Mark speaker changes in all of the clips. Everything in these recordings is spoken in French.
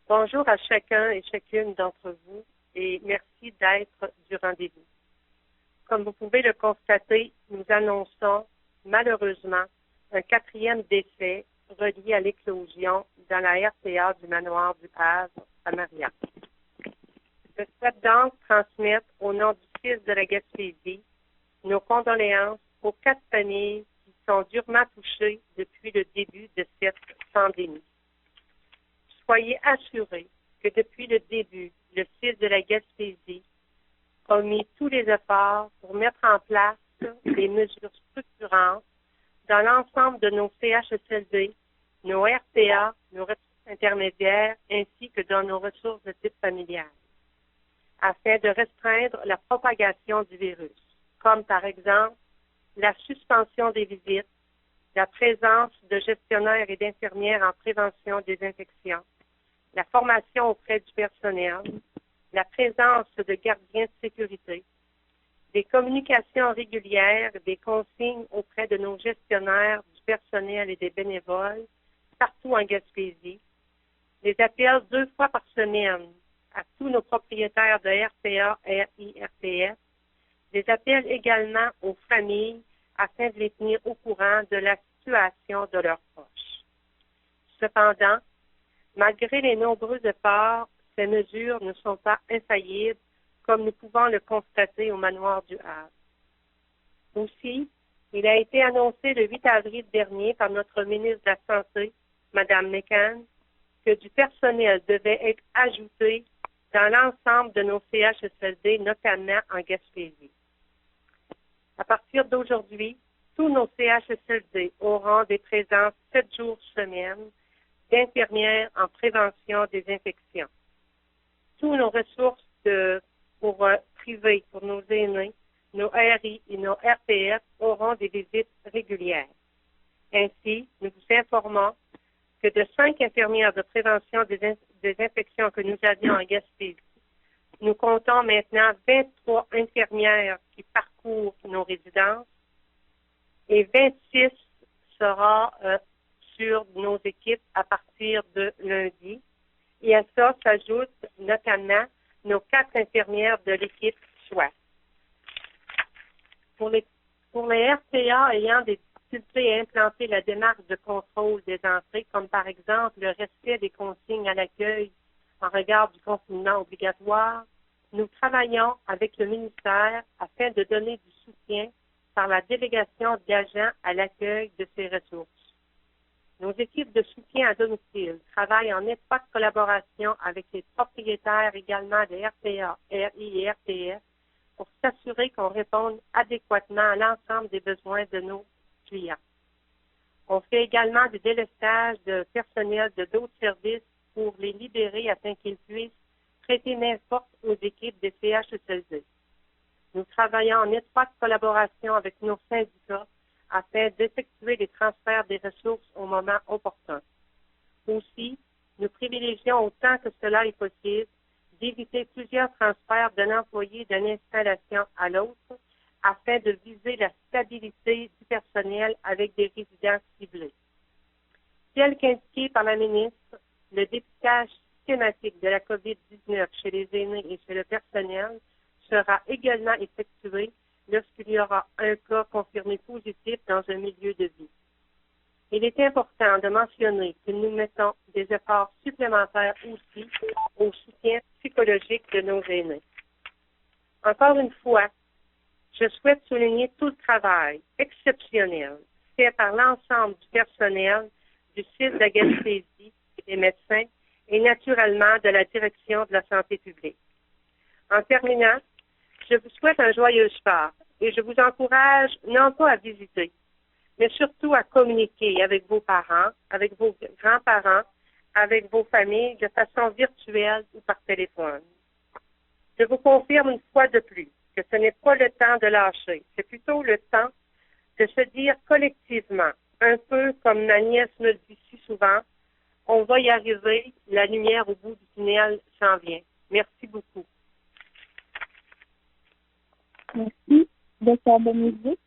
Speaker 1: Bonjour à chacun et chacune d'entre vous et merci d'être du rendez-vous. Comme vous pouvez le constater, nous annonçons malheureusement un 4e décès relié à l'éclosion dans la RPA du manoir du Havre à Marillac. Je souhaite donc transmettre au nom du fils de la Gaspésie nos condoléances aux 4 familles qui sont durement touchées depuis le début de cette pandémie. Soyez assurés que depuis le début, le fils de la Gaspésie a mis tous les efforts pour mettre en place des mesures structurantes dans l'ensemble de nos CHSLD, nos RPA, nos ressources intermédiaires, ainsi que dans nos ressources de type familial, afin de restreindre la propagation du virus, comme par exemple la suspension des visites, la présence de gestionnaires et d'infirmières en prévention des infections, la formation auprès du personnel, la présence de gardiens de sécurité, des communications régulières, des consignes auprès de nos gestionnaires, du personnel et des bénévoles partout en Gaspésie, des appels 2 fois par semaine à tous nos propriétaires de RPA, RIRPF, des appels également aux familles afin de les tenir au courant de la situation de leurs proches. Cependant, malgré les nombreux efforts, ces mesures ne sont pas infaillibles, comme nous pouvons le constater au manoir du Havre. Aussi, il a été annoncé le 8 avril dernier par notre ministre de la Santé, Mme McCann, que du personnel devait être ajouté dans l'ensemble de nos CHSLD, notamment en Gaspésie. À partir d'aujourd'hui, tous nos CHSLD auront des présences 7 jours semaine d'infirmières en prévention des infections. Tous nos ressources privées pour nos aînés, nos RI et nos RPF auront des visites régulières. Ainsi, nous vous informons que de 5 infirmières de prévention des infections que nous avions en Gaspésie, nous comptons maintenant 23 infirmières qui parcourent nos résidences et 26 sera sur nos équipes à partir de lundi. Et à ça s'ajoutent notamment nos 4 infirmières de l'équipe SWAT. Pour les RPA ayant des difficultés à implanter la démarche de contrôle des entrées, comme par exemple le respect des consignes à l'accueil en regard du confinement obligatoire, nous travaillons avec le ministère afin de donner du soutien par la délégation d'agents à l'accueil de ces ressources. Nos équipes de soutien à domicile travaillent en étroite collaboration avec les propriétaires également des RPA, RI et RPF pour s'assurer qu'on réponde adéquatement à l'ensemble des besoins de nos clients. On fait également des délestages de personnel de d'autres services pour les libérer afin qu'ils puissent prêter main forte aux équipes des CHSLD. Nous travaillons en étroite collaboration avec nos syndicats afin d'effectuer les transferts des ressources au moment opportun. Aussi, nous privilégions autant que cela est possible d'éviter plusieurs transferts d'un employé d'une installation à l'autre afin de viser la stabilité du personnel avec des résidents ciblés. Tel qu'indiqué par la ministre, le dépistage systématique de la COVID-19 chez les aînés et chez le personnel sera également effectué lorsqu'il y aura un cas confirmé positif dans un milieu de vie. Il est important de mentionner que nous mettons des efforts supplémentaires aussi au soutien psychologique de nos aînés. Encore une fois, je souhaite souligner tout le travail exceptionnel fait par l'ensemble du personnel du site de la Gaspésie, des médecins et naturellement de la direction de la santé publique. En terminant, je vous souhaite un joyeux Pâques et je vous encourage non pas à visiter, mais surtout à communiquer avec vos parents, avec vos grands-parents, avec vos familles de façon virtuelle ou par téléphone. Je vous confirme une fois de plus que ce n'est pas le temps de lâcher, c'est plutôt le temps de se dire collectivement, un peu comme ma nièce me le dit si souvent, on va y arriver, la lumière au bout du tunnel s'en vient. Merci beaucoup.
Speaker 2: Merci, Dr. Benedict.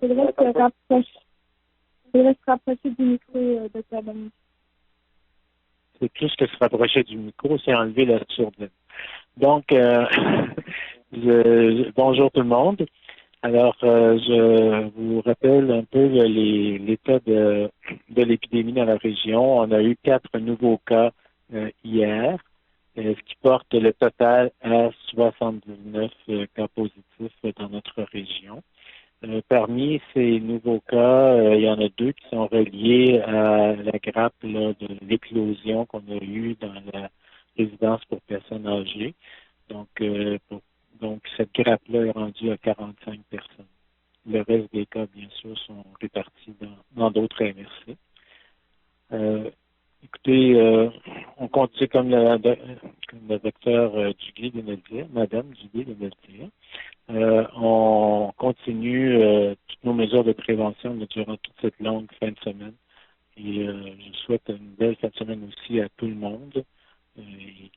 Speaker 2: Il faudrait se rapprocher. faudrait se rapprocher du micro, Dr. Bonny.
Speaker 3: C'est plus que se rapprocher du micro, c'est enlever la sourdine. Donc, bonjour tout le monde. Alors, je vous rappelle un peu l'état de l'épidémie dans la région. On a eu 4 nouveaux cas hier, ce qui porte le total à 79 cas positifs dans notre région. Parmi ces nouveaux cas, il y en a 2 qui sont reliés à la grappe là, de l'éclosion qu'on a eue dans la résidence pour personnes âgées. Donc, cette grappe-là est rendue à 45 personnes. Le reste des cas, bien sûr, sont répartis dans d'autres MRC. Écoutez, on continue comme le docteur Duguay vient de le dire, Madame Duguay vient de le dire. On continue toutes nos mesures de prévention durant toute cette longue fin de semaine. Et je souhaite une belle fin de semaine aussi à tout le monde. Et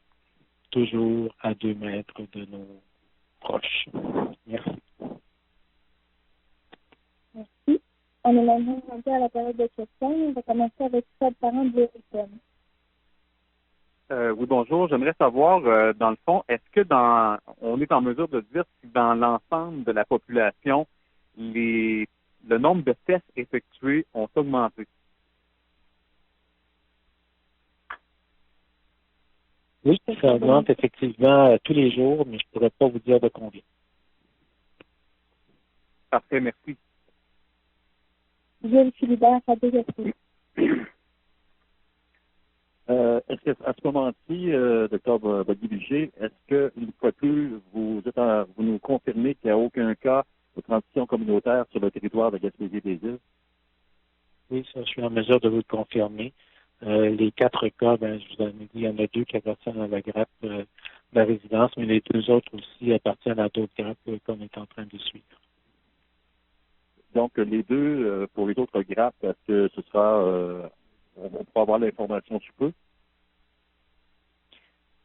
Speaker 3: toujours à 2 mètres de nos proches. Merci.
Speaker 2: Merci. On est maintenant rendu à la période de questions. On va commencer avec Fred Parent de l'Hériton.
Speaker 4: Oui, bonjour. J'aimerais savoir, dans le fond, est-ce que on est en mesure de dire si dans l'ensemble de la population, le nombre de tests effectués ont augmenté?
Speaker 3: Oui, ça augmente effectivement tous les jours, mais je ne pourrais pas vous dire de combien.
Speaker 4: Parfait, merci.
Speaker 2: Gilles Philibert, Radio Gaspé.
Speaker 5: Est-ce qu'à ce moment-ci, Dr. Boggy-Boucher, est-ce que, une fois de plus, vous nous confirmez qu'il n'y a aucun cas de transmission communautaire sur le territoire de Gaspésie-des-Îles?
Speaker 3: Oui, ça, je suis en mesure de vous le confirmer. Les 4 cas, je vous en ai dit, il y en a 2 qui appartiennent à la grappe de la résidence, mais les 2 autres aussi appartiennent à d'autres grappes qu'on est en train de suivre.
Speaker 5: Donc, les 2, pour les autres grappes, est-ce que ce sera, on pourra avoir l'information sous peu?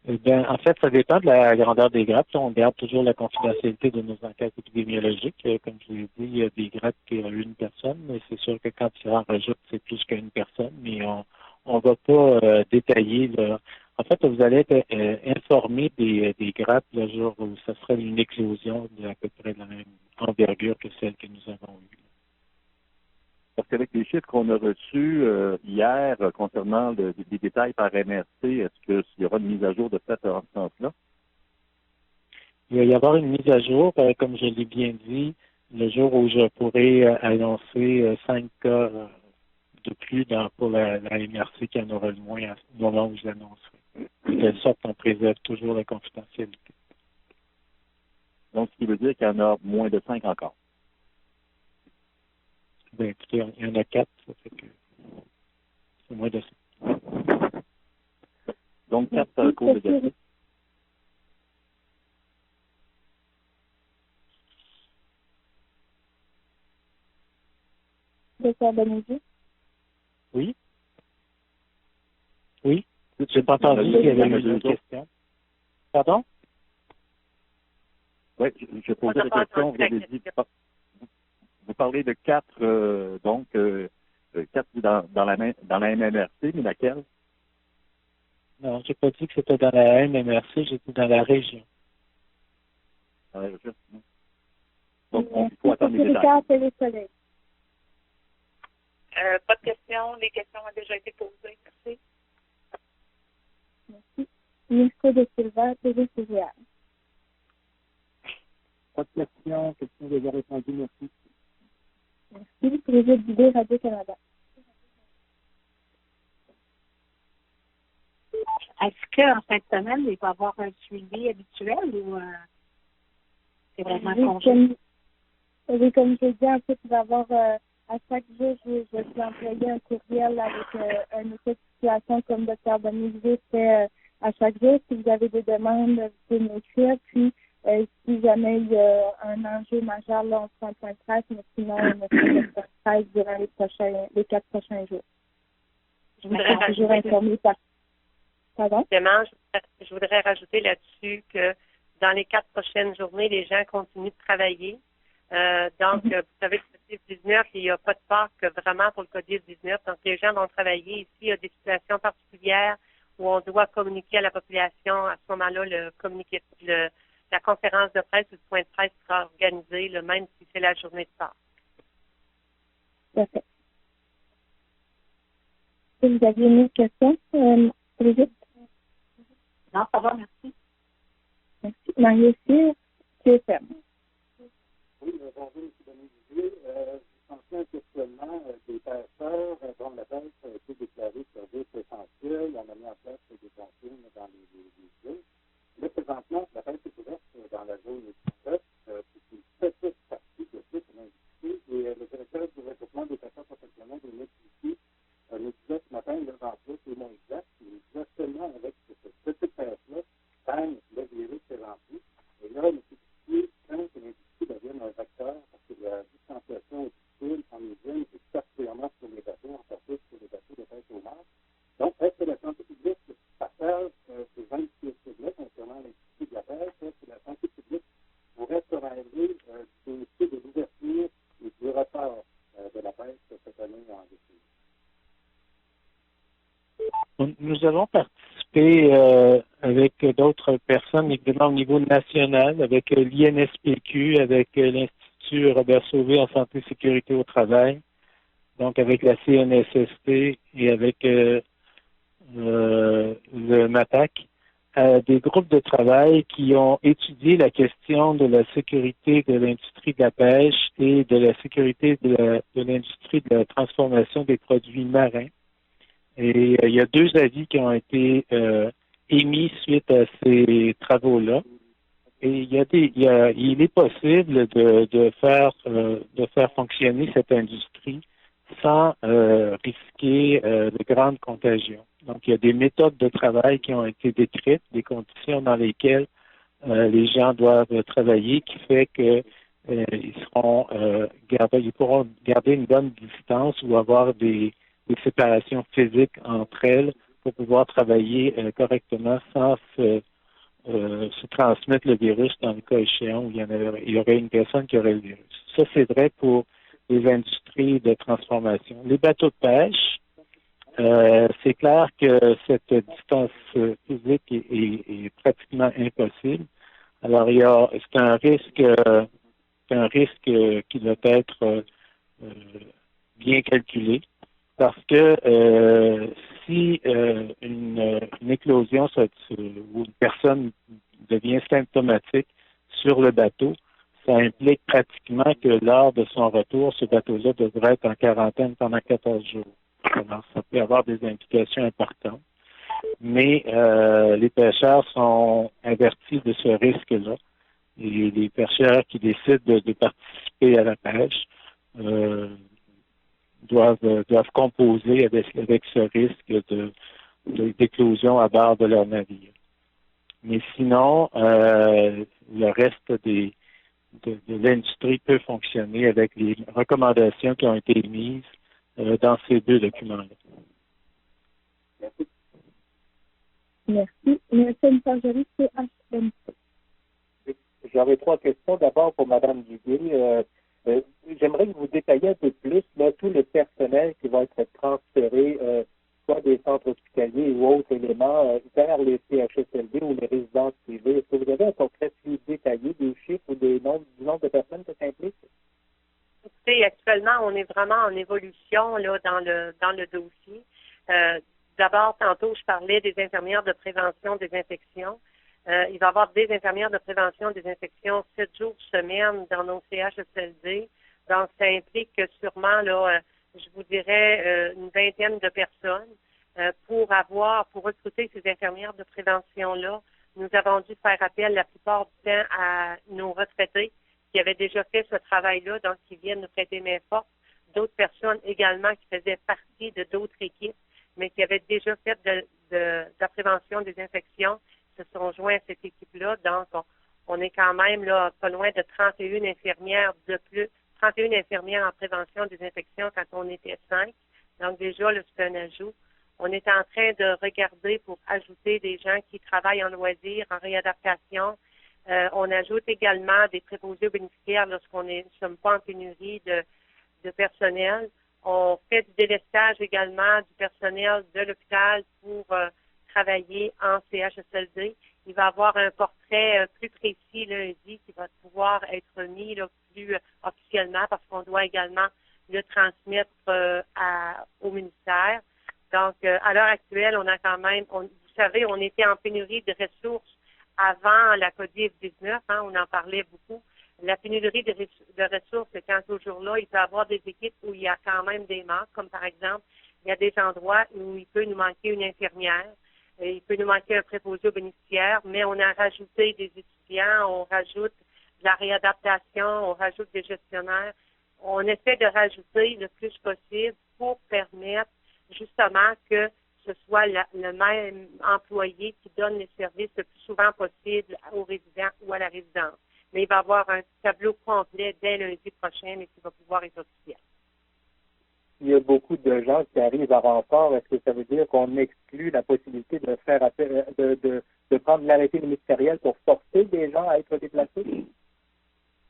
Speaker 3: En fait, ça dépend de la grandeur des grappes. On garde toujours la confidentialité de nos enquêtes épidémiologiques. Comme je vous l'ai dit, il y a des grappes qui ont une personne, mais c'est sûr que quand il en rajoute, c'est plus qu'une personne, mais on va pas détailler. Là. En fait, vous allez être informé des grappes le jour où ce sera une éclosion d'à peu près de la même envergure que celle que nous avons eue.
Speaker 5: Parce qu'avec les chiffres qu'on a reçus hier concernant des détails par MRC, est-ce qu'il y aura une mise à jour de fait en ce sens-là?
Speaker 3: Il va y avoir une mise à jour, comme je l'ai bien dit, le jour où je pourrai annoncer 5 cas de plus pour la MRC qui en aura le moins à ce moment où je l'annoncerai. De telle sorte qu'on préserve toujours la confidentialité.
Speaker 5: Donc, ce qui veut dire qu'il y en a moins de 5 encore.
Speaker 3: Écoutez, il y en a 4, ça fait que c'est moins de 5.
Speaker 5: Donc, 4 cours de Gaspé.
Speaker 2: Dr. Bonny.
Speaker 3: Oui? Oui? Je n'ai pas entendu s'il y avait une question. Pardon?
Speaker 5: Oui, je posais la question. Vous avez dit, vous parlez de 4, donc 4 dans la MMRC, mais laquelle?
Speaker 3: Non, je n'ai pas dit que c'était dans la MMRC, j'ai dit dans la région.
Speaker 5: Dans la région. Donc, il faut attendre les détails.
Speaker 6: Pas de questions. Les questions ont déjà été posées. Merci.
Speaker 2: Merci. Mirko de Silva, TV-CGA.
Speaker 5: Pas de questions. Questions déjà répondues. Merci.
Speaker 2: Merci. Brigitte Dubé, Radio-Canada.
Speaker 7: Est-ce qu'en fin de semaine, il va y avoir un suivi habituel ou c'est vraiment congé?
Speaker 2: Oui, comme je l'ai dit, en fait, il va y avoir à chaque jour, je vais envoyer un courriel avec un état de situation comme Dr. Bonny fait à chaque jour. Si vous avez des demandes, vous pouvez m'écrire. Puis, si jamais il y a un enjeu majeur, là, on prend un point de presse, mais sinon, on a fait le point de presse durant les 4 prochains jours.
Speaker 1: Je voudrais rajouter,
Speaker 2: Pardon?
Speaker 1: Je voudrais rajouter là-dessus que dans les 4 prochaines journées, les gens continuent de travailler. Vous savez, le COVID-19, il n'y a pas de parc vraiment pour le COVID-19. Donc, les gens vont travailler ici. Il y a des situations particulières où on doit communiquer à la population. À ce moment-là, la conférence de presse ou le point de presse sera organisée, même si c'est la journée de Pâques.
Speaker 2: Parfait. Vous aviez une autre question, Brigitte?
Speaker 7: Non, ça va, merci.
Speaker 2: Merci. Marie-Cyr, QFM.
Speaker 5: Oui, bonjour, M. Dominique. Je pensais un questionnement des pêcheurs dont la pêche a été déclarée service essentiel. On a mis en place des consignes dans les îles. Là, présentement, la pêche est ouverte dans la zone économique. C'est une petite partie de toute l'industrie. Et le directeur du regroupement des pêcheurs professionnels de l'industrie nous disait ce matin, là, dans le mot exact, il disait seulement avec cette petite pêche-là, quand le virus est rempli. Et là, M. Piquet craint que l'industrie devienne un facteur parce que la distanciation difficile en usine est particulièrement sur les bateaux, encore plus sur les bateaux de pêche au large. Donc, est-ce que la santé publique partage ces inquiétudes-là concernant l'industrie de la pêche? Est-ce que la santé publique pourrait se rêver du dossier de l'ouverture et du retard de la pêche cette année en décembre?
Speaker 3: Nous avons participé avec d'autres personnes, évidemment au niveau national, avec l'INSPQ, avec l'Institut Robert Sauvé en santé et sécurité au travail, donc avec la CNSST et avec le MATAC, des groupes de travail qui ont étudié la question de la sécurité de l'industrie de la pêche et de la sécurité de l'industrie de la transformation des produits marins. Et il y a 2 avis qui ont été émis suite à ces travaux-là. Et il est possible de faire fonctionner cette industrie sans risquer de grandes contagions. Donc, il y a des méthodes de travail qui ont été décrites, des conditions dans lesquelles les gens doivent travailler, qui fait que ils pourront garder une bonne distance ou avoir des séparations physiques entre elles pour pouvoir travailler correctement sans se transmettre le virus dans le cas échéant où il y aurait une personne qui aurait le virus. Ça, c'est vrai pour les industries de transformation. Les bateaux de pêche, c'est clair que cette distance physique est pratiquement impossible. Alors, c'est un risque qui doit être bien calculé. Parce que si une éclosion ou une personne devient symptomatique sur le bateau, ça implique pratiquement que lors de son retour, ce bateau-là devrait être en quarantaine pendant 14 jours. Alors, ça peut avoir des implications importantes. Mais les pêcheurs sont avertis de ce risque-là. Et les pêcheurs qui décident de participer à la pêche doivent composer avec ce risque d'éclosion à bord de leur navire. Mais sinon, le reste de l'industrie peut fonctionner avec les recommandations qui ont été émises dans ces 2 documents-là.
Speaker 5: Merci.
Speaker 2: Merci. Merci, Marjorie, CHMC.
Speaker 8: J'aurais 3 questions. D'abord pour Mme Duguay. J'aimerais que vous détailliez un peu plus tout le personnel qui va être transféré, soit des centres hospitaliers ou autres éléments, vers les CHSLD ou les résidences privées. Est-ce que vous avez un portrait plus détaillé des chiffres ou du nombre de personnes qui s'impliquent?
Speaker 1: Écoutez, actuellement, on est vraiment en évolution là, dans le dossier. D'abord, tantôt, je parlais des infirmières de prévention des infections. Il va y avoir des infirmières de prévention des infections 7 jours semaine dans nos CHSLD. Donc, ça implique que sûrement, là, je vous dirais, une vingtaine de personnes. Pour recruter ces infirmières de prévention-là, nous avons dû faire appel la plupart du temps à nos retraités qui avaient déjà fait ce travail-là, donc qui viennent nous prêter main forte. D'autres personnes également qui faisaient partie de d'autres équipes, mais qui avaient déjà fait de la prévention des infections, se sont joints à cette équipe-là. Donc, on est quand même là pas loin de 31 infirmières de plus, 31 infirmières en prévention des infections quand on était 5. Donc, déjà, là, c'est un ajout. On est en train de regarder pour ajouter des gens qui travaillent en loisirs, en réadaptation, On ajoute également des préposés aux bénéficiaires lorsqu'on ne sommes pas en pénurie de personnel. On fait du délestage également du personnel de l'hôpital pour travailler en CHSLD. Il va y avoir un portrait plus précis lundi qui va pouvoir être mis là, plus officiellement parce qu'on doit également le transmettre au ministère. Donc, à l'heure actuelle, on a quand même, vous savez, on était en pénurie de ressources avant la COVID-19, on en parlait beaucoup. La pénurie de ressources étant toujours là, il peut y avoir des équipes où il y a quand même des manques, comme par exemple, il y a des endroits où il peut nous manquer une infirmière, il peut nous manquer un préposé aux bénéficiaires, mais on a rajouté des étudiants, on rajoute de la réadaptation, on rajoute des gestionnaires. On essaie de rajouter le plus possible pour permettre justement que ce soit le même employé qui donne les services le plus souvent possible aux résidents ou à la résidence. Mais il va y avoir un tableau complet dès lundi prochain, mais qui va pouvoir être officiel.
Speaker 8: Il y a beaucoup de gens qui arrivent à renfort. Est-ce que ça veut dire qu'on exclut la possibilité de faire appel, de prendre l'arrêté ministériel pour forcer des gens à être déplacés?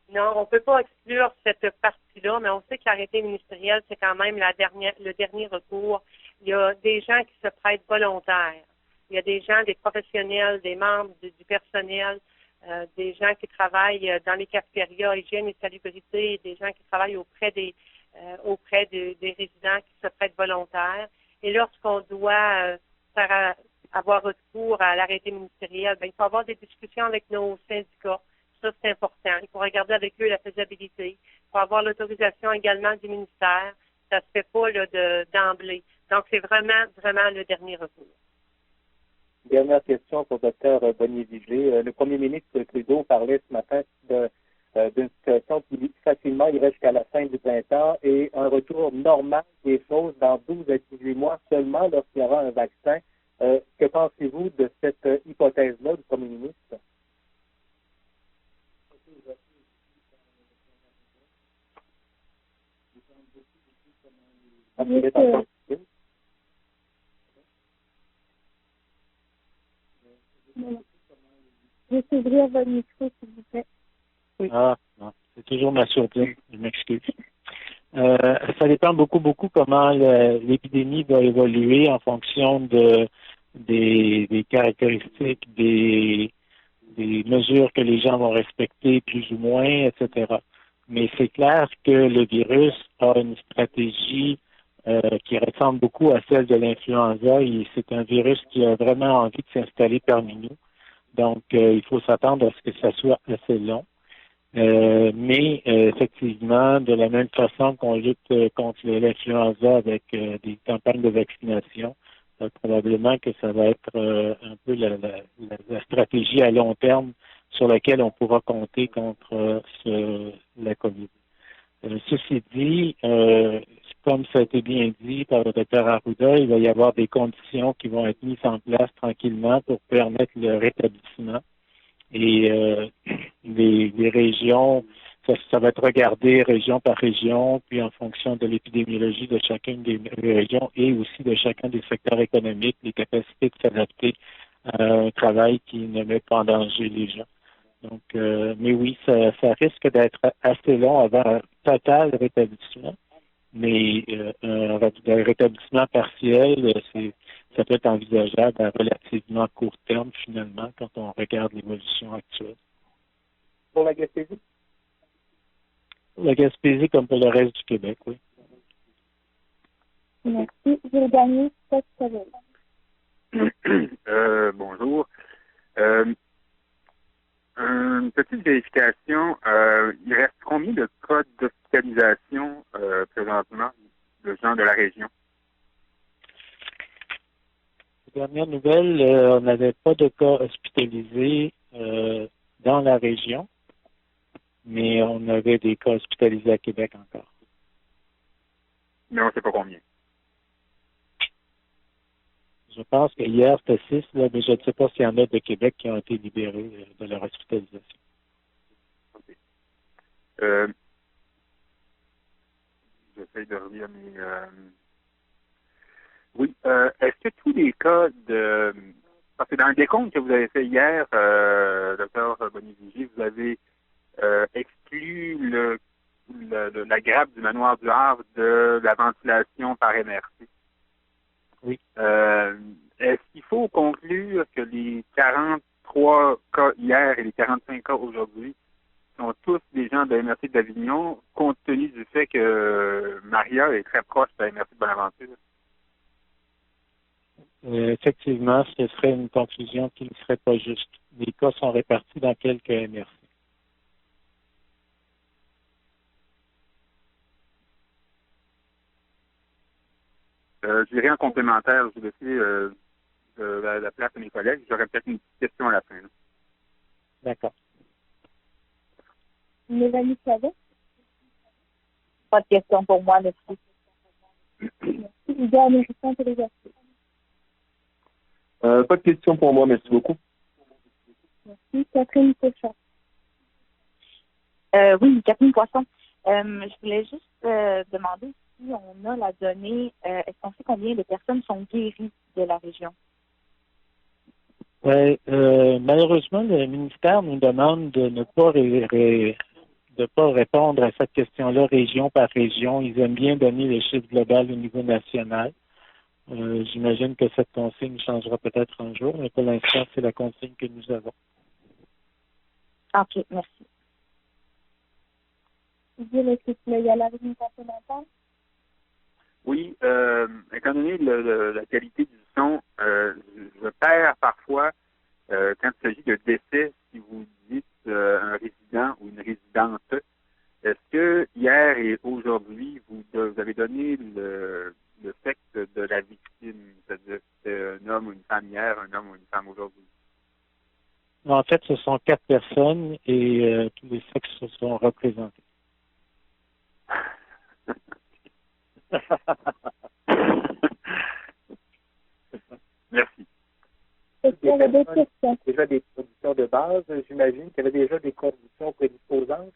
Speaker 1: Non, on ne peut pas exclure cette partie-là, mais on sait que l'arrêté ministériel, c'est quand même le dernier recours. Il y a des gens qui se prêtent volontaires. Il y a des gens, des professionnels, des membres du personnel, des gens qui travaillent dans les cafétérias, hygiène et salubrité, des gens qui travaillent auprès des résidents qui se prêtent volontaires. Et lorsqu'on doit avoir recours à l'arrêté ministériel, il faut avoir des discussions avec nos syndicats. Ça, c'est important. Il faut regarder avec eux la faisabilité. Il faut avoir l'autorisation également du ministère. Ça ne se fait pas d'emblée. Donc, c'est vraiment, vraiment le dernier recours.
Speaker 8: Dernière question pour le Dr Bonnier-Vigé. Le premier ministre Trudeau parlait ce matin d'une situation qui facilement irait jusqu'à la fin du printemps et un retour normal des choses dans 12 à 18 mois seulement lorsqu'il y aura un vaccin. Que pensez-vous de cette hypothèse-là du premier ministre?
Speaker 2: Juste ouvrir votre micro, s'il vous plaît.
Speaker 3: Oui. Ah, non, c'est toujours ma sourdine, je m'excuse. Ça dépend beaucoup comment l'épidémie va évoluer en fonction des caractéristiques, des mesures que les gens vont respecter plus ou moins, etc. Mais c'est clair que le virus a une stratégie qui ressemble beaucoup à celle de l'influenza et c'est un virus qui a vraiment envie de s'installer parmi nous. Donc, il faut s'attendre à ce que ça soit assez long. Mais effectivement, de la même façon qu'on lutte contre l'influenza avec des campagnes de vaccination, probablement que ça va être un peu la stratégie à long terme sur laquelle on pourra compter contre la COVID. Ceci dit, comme ça a été bien dit par le Dr Arruda, il va y avoir des conditions qui vont être mises en place tranquillement pour permettre le rétablissement. Et les régions, ça va être regardé région par région, puis en fonction de l'épidémiologie de chacune des régions et aussi de chacun des secteurs économiques, les capacités de s'adapter à un travail qui ne met pas en danger les gens. Donc, mais oui, ça risque d'être assez long avant un total rétablissement, mais un rétablissement partiel, ça peut être envisageable à relativement court terme, finalement, quand on regarde l'évolution actuelle.
Speaker 8: Pour la Gaspésie?
Speaker 3: Pour la Gaspésie, comme pour le reste du Québec, oui.
Speaker 2: Merci. J'ai gagné cette semaine.
Speaker 9: Bonjour. Une petite vérification. Il reste combien de cas d'hospitalisation présentement de gens de la région?
Speaker 3: Dernière nouvelle, on n'avait pas de cas hospitalisés dans la région, mais on avait des cas hospitalisés à Québec encore.
Speaker 9: Mais on ne sait pas combien.
Speaker 3: Je pense que hier, c'était 6, là, mais je ne sais pas s'il y en a de Québec qui ont été libérés de leur hospitalisation.
Speaker 9: OK. J'essaie de relire mes... Oui. Est-ce que tous les cas de parce que dans le décompte que vous avez fait hier, docteur Bonivigie, vous avez exclu la grappe du manoir du Havre de la ventilation par MRC.
Speaker 3: Oui.
Speaker 9: Est-ce qu'il faut conclure que les 43 cas hier et les 45 cas aujourd'hui sont tous des gens de la MRC d'Avignon, compte tenu du fait que Maria est très proche de la MRC de Bonaventure?
Speaker 3: Effectivement, ce serait une conclusion qui ne serait pas juste. Les cas sont répartis dans quelques MRC.
Speaker 9: Je dirais en complémentaire, je vais laisser la place à mes collègues. J'aurais peut-être une petite question à la fin. Là.
Speaker 3: D'accord.
Speaker 2: Mélanie Clavet?
Speaker 10: Pas de question pour moi, merci.
Speaker 2: Idéal Américain Télégasté.
Speaker 11: Pas de question pour moi, merci beaucoup.
Speaker 2: Merci. Catherine Pochon.
Speaker 10: Oui, Catherine Poisson. Je voulais juste demander si on a la donnée, est-ce qu'on sait combien de personnes sont guéries de la région?
Speaker 3: Oui, malheureusement, le ministère nous demande de ne pas répondre à cette question-là région par région. Ils aiment bien donner le chiffre global au niveau national. J'imagine que cette consigne changera peut-être un jour, mais pour l'instant, c'est la consigne que nous avons.
Speaker 10: OK, merci.
Speaker 2: Gilles, est-ce que tu veux y aller avec une complémentaire?
Speaker 9: Oui, étant donné la qualité du son, je perds parfois quand il s'agit de décès, si vous dites un résident ou une résidente. Est-ce que hier et aujourd'hui, vous avez donné le sexe de la victime, c'est-à-dire que c'était un homme ou une femme hier, un homme ou une femme aujourd'hui?
Speaker 3: En fait, ce sont 4 personnes et tous les sexes se sont représentés.
Speaker 9: Merci.
Speaker 2: Est-ce qu'il y avait d'autres questions?
Speaker 8: Déjà des conditions de base, j'imagine qu'il y avait déjà des conditions prédisposantes.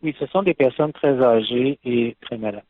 Speaker 3: Oui, ce sont des personnes très âgées et très malades.